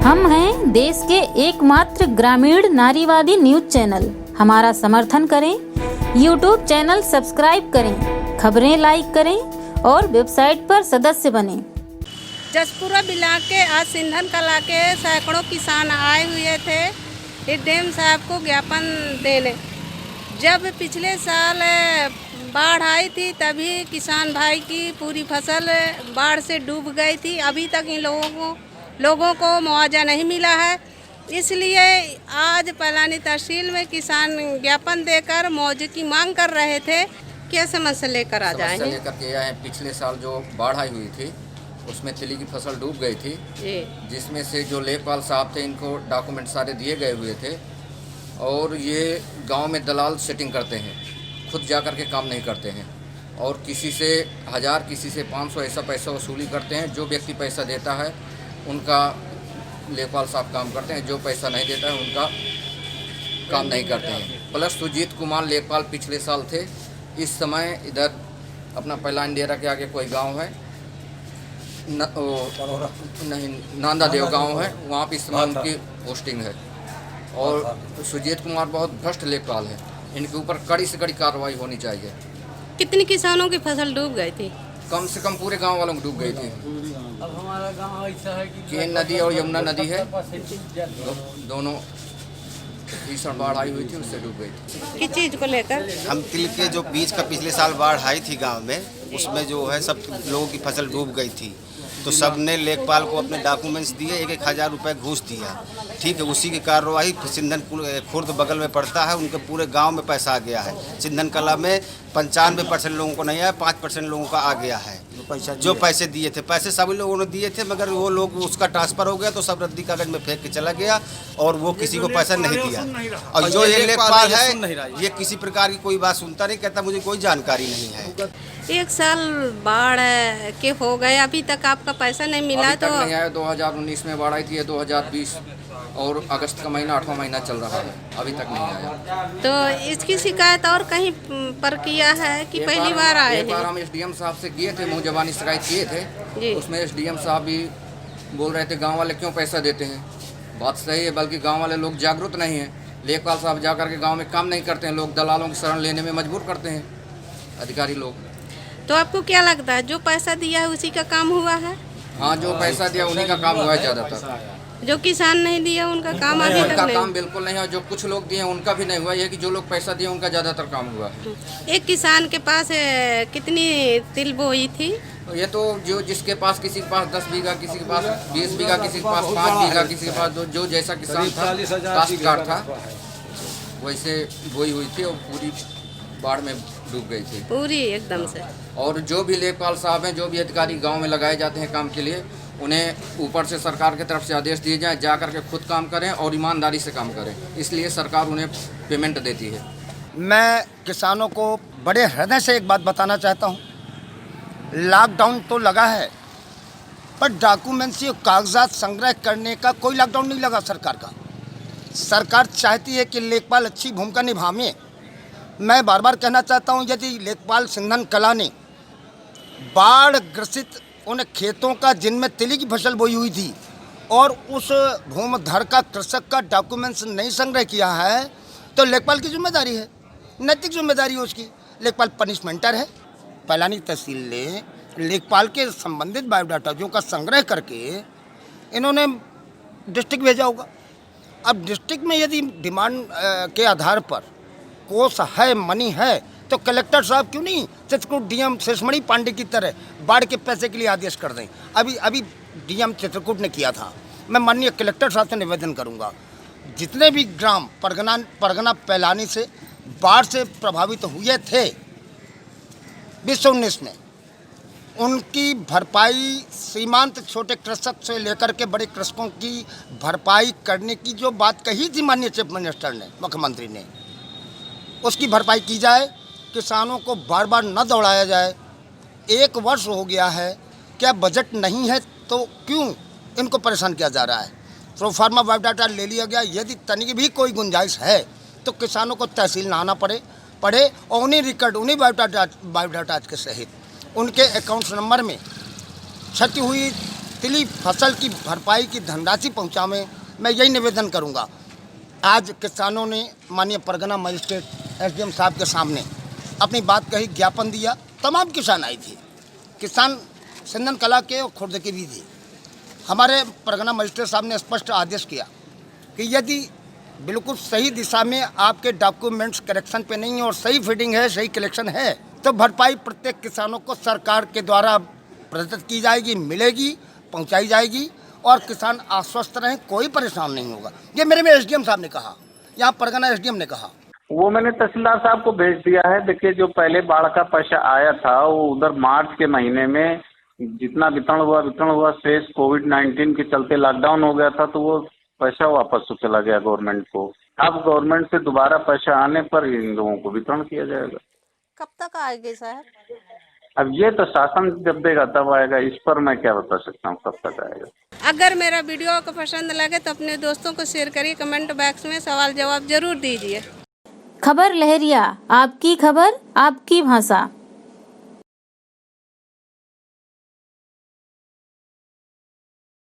हम हैं देश के एकमात्र ग्रामीण नारीवादी न्यूज चैनल। हमारा समर्थन करें, यूट्यूब चैनल सब्सक्राइब करें, खबरें लाइक करें और वेबसाइट पर सदस्य बनें। जसपुरा ब्लॉक के आज सिंधन कला के सैकड़ों किसान आए हुए थे डीएम साहब को ज्ञापन देने। जब पिछले साल बाढ़ आई थी तभी किसान भाई की पूरी फसल बाढ़ से डूब गई थी। अभी तक इन लोगों को मुआवजा नहीं मिला है। इसलिए आज पलानी तहसील में किसान ज्ञापन देकर मुआवजे की मांग कर रहे थे। क्या समस्या लेकर आ जाए लेकर के आए। पिछले साल जो बाढ़ आई हुई थी उसमें तिली की फसल डूब गई थी, जिसमें से जो लेखपाल साहब थे इनको डॉक्यूमेंट सारे दिए गए हुए थे। और ये गांव में दलाल सेटिंग करते हैं, खुद जा कर के काम नहीं करते हैं और किसी से 1000 किसी से 500 ऐसा पैसा वसूली करते हैं। जो व्यक्ति पैसा देता है उनका लेखपाल साहब काम करते हैं, जो पैसा नहीं देता है उनका काम नहीं करते हैं। प्लस सुजीत कुमार लेखपाल पिछले साल थे। इस समय इधर अपना पलानी डेरा के आगे कोई गांव है नहीं नांदा देव गांव है, वहाँ पे इस समय उनकी पोस्टिंग है। और सुजीत कुमार बहुत भ्रष्ट लेखपाल है, इनके ऊपर कड़ी से कड़ी कार्रवाई होनी चाहिए। कितनी किसानों की फसल डूब गई थी? कम से कम पूरे गांव वालों को डूब गई थी। अब हमारा गांव ऐसा है कि केन नदी और यमुना नदी है, दोनों भीषण बाढ़ आई हुई थी, उससे डूब गई थी। किस चीज़ को लेकर? हम तिल के जो बीज का पिछले साल बाढ़ आई थी गांव में, उसमें जो है सब लोगों की फसल डूब गई थी। तो सब ने लेखपाल को अपने डॉक्यूमेंट्स दिए, 1,000 रुपये घूस दिया। ठीक है, उसी की कार्रवाई सिंधन खुर्द बगल में पड़ता है, उनके पूरे गांव में पैसा आ गया है। सिंधन कला में 95% लोगों को नहीं आया, 5% लोगों का आ गया है। जो पैसे दिए थे, पैसे सभी लोगों ने दिए थे, मगर वो लोग उसका ट्रांसफ़र हो गया तो सब रद्दी कागज में फेंक के चला गया और वो किसी को पैसा नहीं दिया। और जो ये लेखपाल है ये किसी प्रकार की कोई बात सुनता नहीं, कहता मुझे कोई जानकारी नहीं है। 1 साल बाढ़ के हो गए, अभी तक आपका पैसा नहीं मिला? तो नहीं आया। 2019 में बाढ़ आई थी, 2020 और अगस्त का महीना 8वां महीना चल रहा है, अभी तक नहीं आया। तो इसकी शिकायत और कहीं पर किया है कि पहली बार आए? एक बार हम एसडीएम साहब से किए थे, मुँह जबानी शिकायत किए थे। उसमें एसडीएम साहब भी बोल रहे थे गांव वाले क्यों पैसा देते हैं। बात सही है, बल्कि गांव वाले लोग जागरूक नहीं हैं। लेखपाल साहब जा कर के गाँव में काम नहीं करते हैं, लोग दलालों की शरण लेने में मजबूर करते हैं अधिकारी लोग। तो आपको क्या लगता है जो पैसा दिया है उसी का काम हुआ है? हाँ, जो पैसा दिया उन्हीं का काम हुआ है ज़्यादातर। जो किसान नहीं दिया उनका काम अभी तक नहीं? काम बिल्कुल नहीं हुआ। जो कुछ लोग दिए उनका भी नहीं हुआ। ये कि जो लोग पैसा दिए उनका ज़्यादातर काम हुआ है। एक किसान के पास कितनी तिल बोई थी? ये तो जो जिसके पास, किसी के पास 10 बीघा, किसी के पास 20 बीघा, किसी के पास 5 बीघा, किसी के पास जो जैसा किसान था, काश्तकार था, वैसे बोई हुई थी और पूरी बाढ़ में डूब गई थी पूरी एकदम से। और जो भी लेखपाल साहब हैं, जो भी अधिकारी गांव में लगाए जाते हैं काम के लिए, उन्हें ऊपर से सरकार की तरफ से आदेश दिए जाएं, जा कर के खुद काम करें और ईमानदारी से काम करें। इसलिए सरकार उन्हें पेमेंट देती है। मैं किसानों को बड़े हृदय से एक बात बताना चाहता हूँ, लॉकडाउन तो लगा है पर डॉक्यूमेंट्स या कागजात संग्रह करने का कोई लॉकडाउन नहीं लगा सरकार का। सरकार चाहती है कि लेखपाल अच्छी भूमिका निभाएं। मैं बार बार कहना चाहता हूं, यदि लेखपाल सिंधन कला ने बाढ़ ग्रसित उन खेतों का जिनमें तिली की फसल बोई हुई थी और उस भूमिधर का कृषक का डॉक्यूमेंट्स नहीं संग्रह किया है तो लेखपाल की जिम्मेदारी है, नैतिक जिम्मेदारी है उसकी। लेखपाल पनिशमेंटर है। पलानी तहसील ने लेखपाल के संबंधित बायोडाटा जो का संग्रह करके इन्होंने डिस्ट्रिक्ट भेजा होगा। अब डिस्ट्रिक्ट में यदि डिमांड के आधार पर कोष है, मनी है, तो कलेक्टर साहब क्यों नहीं चित्रकूट डीएम शेषमणि पांडे की तरह बाढ़ के पैसे के लिए आदेश कर दें। अभी डीएम चित्रकूट ने किया था। मैं माननीय कलेक्टर साहब से निवेदन करूंगा, जितने भी ग्राम परगना पलानी से बाढ़ से प्रभावित हुए थे 2019 में, उनकी भरपाई सीमांत छोटे कृषक से लेकर के बड़े कृषकों की भरपाई करने की जो बात कही थी माननीय चीफ मिनिस्टर ने, मुख्यमंत्री ने, उसकी भरपाई की जाए। किसानों को बार बार न दौड़ाया जाए। 1 वर्ष हो गया है, क्या बजट नहीं है तो क्यों इनको परेशान किया जा रहा है? प्रोफार्मा बायोडाटा ले लिया गया। यदि तनिक भी कोई गुंजाइश है तो किसानों को तहसील ना आना पड़े और उन्हीं रिकॉर्ड, उन्हीं बायोडाटा के सहित उनके अकाउंट्स नंबर में क्षति हुई तिली फसल की भरपाई की धनराशि पहुँचावे, मैं यही निवेदन करूँगा। आज किसानों ने माननीय परगना मजिस्ट्रेट एसडीएम साहब के सामने अपनी बात कही, ज्ञापन दिया। तमाम किसान आए थे, किसान सिंधन कला के और खुर्द के भी थे। हमारे परगना मजिस्ट्रेट साहब ने स्पष्ट आदेश किया कि यदि बिल्कुल सही दिशा में आपके डॉक्यूमेंट्स करेक्शन पे नहीं है और सही फीडिंग है, सही कलेक्शन है, तो भरपाई प्रत्येक किसानों को सरकार के द्वारा प्रदत्त की जाएगी, मिलेगी, पहुंचाई जाएगी और किसान आश्वस्त रहें, कोई परेशान नहीं होगा। ये मेरे में एसडीएम साहब ने कहा, यहाँ परगना एसडीएम ने कहा। वो मैंने तहसीलदार साहब को भेज दिया है। देखिए, जो पहले बाढ़ का पैसा आया था वो उधर मार्च के महीने में जितना वितरण हुआ, शेष कोविड-19 के चलते लॉकडाउन हो गया था, तो वो पैसा वापस चला गया गवर्नमेंट को। अब गवर्नमेंट से दोबारा पैसा आने पर इन लोगों को वितरण किया जाएगा। कब तक आएगी साहब? अब ये तो शासन जब देगा तब आएगा, इस पर मैं क्या बता सकता हूँ कब तक आएगा। अगर मेरा वीडियो आपको पसंद लगे तो अपने दोस्तों को शेयर करिए, कमेंट बॉक्स में सवाल जवाब जरूर दीजिए। खबर लहरिया, आपकी खबर आपकी भाषा।